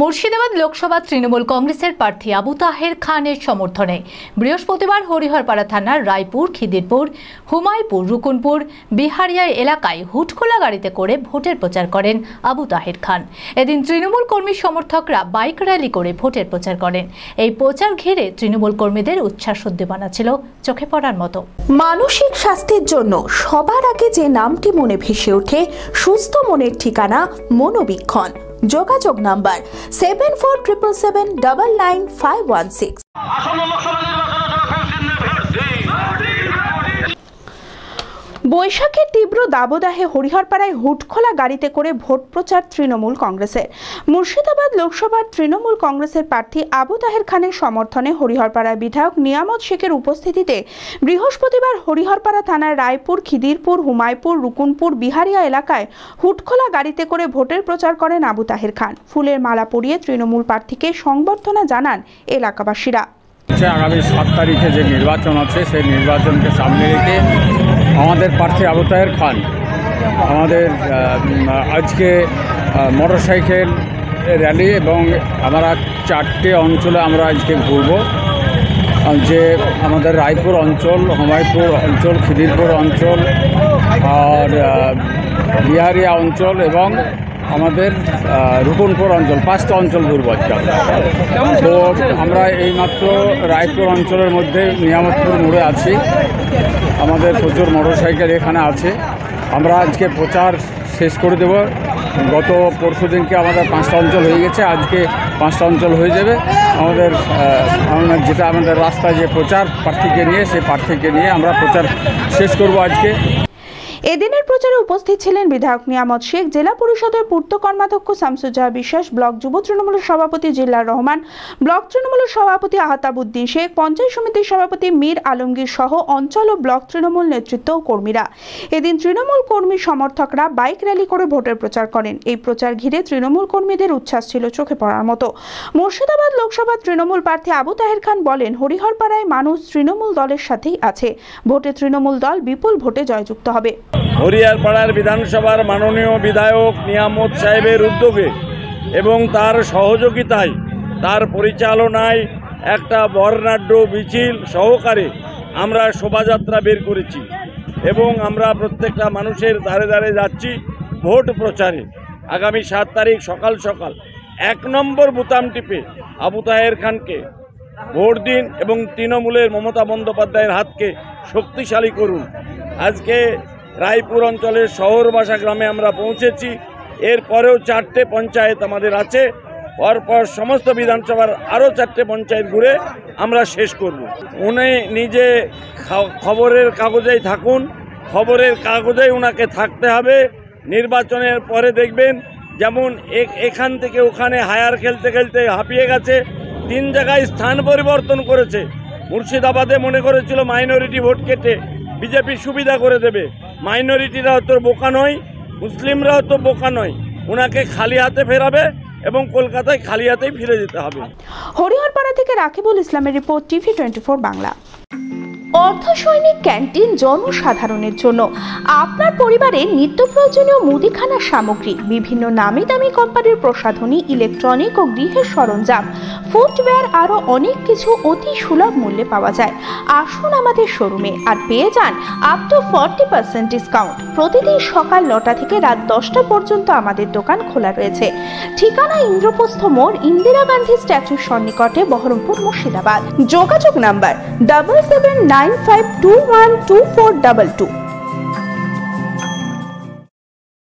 মুর্শিদাবাদ লোকসভা তৃণমূল কংগ্রেসের প্রার্থী আবু তাহের খানের সমর্থনে বৃহস্পতিবার হরিহরপাড়া থানার রায়পুর, খিদিরপুর, হুমায়পুর, রুকুনপুর, বিহারিয়া এলাকায় হুটখোলা গাড়িতে করে ভোটের প্রচার করেন আবু তাহের খান। এদিন তৃণমূল কর্মী সমর্থকরা বাইক র্যালি করে ভোটের প্রচার করেন। এই প্রচার ঘিরে তৃণমূল কর্মীদের উচ্ছ্বাস উদ্দীপনা ছিল চোখে পড়ার মতো। মানসিক স্বাস্থ্যের জন্য সবার আগে যে নামটি মনে ভেসে ওঠে, সুস্থ মনের ঠিকানা মনোবীক্ষণ। যোগাযোগ নাম্বার 7477799516। বৈশাখের তীব্র দাবদাহে হরিহরপাড়ায় হুটখোলা গাড়িতে করে ভোট প্রচার তৃণমূল কংগ্রেসের। মুর্শিদাবাদ লোকসভার তৃণমূল কংগ্রেসের প্রার্থী আবু তাহের খানের সমর্থনে হরিহরপাড়ার বিধায়ক নিয়ামত শেখের উপস্থিতিতে বৃহস্পতিবার হরিহরপাড়া থানার রায়পুর, খিদিরপুর, হুমায়পুর, রুকুনপুর, বিহারিয়া এলাকায় হুটখোলা গাড়িতে করে ভোটের প্রচার করেন আবু তাহের খান। ফুলের মালা পরিয়ে তৃণমূল প্রার্থীকে সংবর্ধনা জানান এলাকাবাসীরা। আগামী 7 তারিখে যে নির্বাচন আছে সেই নির্বাচনকে সামনে রেখে আমাদের প্রার্থী আবু তাহের খান আমাদের আজকে মোটরসাইকেল র্যালি এবং আমরা 4টে অঞ্চলে আমরা আজকে ঘুরব, যে আমাদের রায়পুর অঞ্চল, হুমায়পুর অঞ্চল, খিদিরপুর অঞ্চল আর বিহারিয়া অঞ্চল এবং আমাদের রুকুনপুর অঞ্চল, 5টা অঞ্চল ঘুরব আজকে। তো আমরা এইমাত্র রায়পুর অঞ্চলের মধ্যে নিয়ামতপুর মোড়ে আছি, আমাদের প্রচুর মোটরসাইকেল এখানে আছে। আমরা আজকে প্রচার শেষ করে দেব। গত পরশু দিনকে আমাদের 5টা অঞ্চল হয়ে গেছে, আজকে 5টা অঞ্চল হয়ে যাবে। আমাদের যেটা আমাদের রাস্তায় যে প্রচার প্রার্থীকে নিয়ে, সেই প্রার্থীকে নিয়ে আমরা প্রচার শেষ করব আজকে। এদিনের প্রচারে উপস্থিত ছিলেন বিধায়ক নিয়ামত শেখ, জেলা পরিষদের পূর্ত কর্মাধ্যক্ষ শামসুজ্জাহা বিশ্বাস, ব্লক যুব তৃণমূলের সভাপতি জিল্লার রহমান, ব্লক তৃণমূলের সভাপতি আহতাবউদ্দিন শেখ, পঞ্চায়েত সমিতির সভাপতি মীর আলমগীর সহ অঞ্চল ও ব্লক তৃণমূল নেতৃত্ব ও কর্মীরা। এদিন তৃণমূল কর্মী সমর্থকরা বাইক র্যালি করে ভোটের প্রচার করেন। এই প্রচার ঘিরে তৃণমূল কর্মীদের উচ্ছ্বাস ছিল চোখে পড়ার মতো। মুর্শিদাবাদ লোকসভা তৃণমূল প্রার্থী আবু তাহের খান বলেন, হরিহরপাড়ায় মানুষ তৃণমূল দলের সাথেই আছে। ভোটে তৃণমূল দল বিপুল ভোটে জয়যুক্ত হবে। হরিহরপাড়ার বিধানসভার মাননীয় বিধায়ক নিয়ামত সাহেবের উদ্যোগে এবং তার সহযোগিতায়, তার পরিচালনায় একটা বর্ণাঢ্য মিছিল সহকারে আমরা শোভাযাত্রা বের করেছি এবং আমরা প্রত্যেকটা মানুষের ধারে ধারে যাচ্ছি ভোট প্রচারে। আগামী 7 তারিখ সকাল সকাল 1 নম্বর বোতাম টিপে আবু তাহের খানকে ভোট দিন এবং তৃণমূলের মমতা বন্দ্যোপাধ্যায়ের হাতকে শক্তিশালী করুন। আজকে রায়পুর অঞ্চলের শহরবাসা গ্রামে আমরা পৌঁছেছি। এরপরেও 4টে পঞ্চায়েত আমাদের আছে, পরপর সমস্ত বিধানসভার আরও 4টে পঞ্চায়েত ঘুরে আমরা শেষ করব। উনি নিজে খবরের কাগজেই থাকুন, খবরের কাগজেই ওনাকে থাকতে হবে। নির্বাচনের পরে দেখবেন যেমন এখান থেকে ওখানে হায়ার খেলতে খেলতে হাঁপিয়ে গেছে, 3 জায়গায় স্থান পরিবর্তন করেছে। মুর্শিদাবাদে মনে করেছিল মাইনরিটি ভোট কেটে বিজেপি সুবিধা করে দেবে। মাইনরিটিরাও তো বোকা নয়, মুসলিমরাও তো বোকা নয়, ওনাকে খালি হাতে ফেরাবে এবং কলকাতায় খালি হাতেই ফিরে যেতে হবে। হরিহরপাড়া থেকে রাকিবুল ইসলামের রিপোর্ট, টিভি 24 বাংলা। অর্ধসৈনিক ক্যান্টিন জনসাধারণের জন্য আপনার পরিবারের নিত্য প্রয়োজনীয় মুদিখানার সামগ্রী, বিভিন্ন নামি দামি কোম্পানির প্রসাধনী, ইলেকট্রনিক ও গৃহের সরঞ্জাম, ফুটওয়্যার, আরও অনেক কিছু অতি সুলভ মূল্যে পাওয়া যায়। আসুন আমাদের শোরুমে আর পেয়ে যান আপ টু 40% ডিসকাউন্ট। প্রতিদিন সকাল 9টা থেকে রাত 10টা পর্যন্ত আমাদের দোকান খোলা রয়েছে। ঠিকানা ইন্দ্রপ্রস্থ মোড়, ইন্দিরা গান্ধী স্ট্যাচুর সন্নিকটে, বহরমপুর, মুর্শিদাবাদ। যোগাযোগ নাম্বার 7795212422।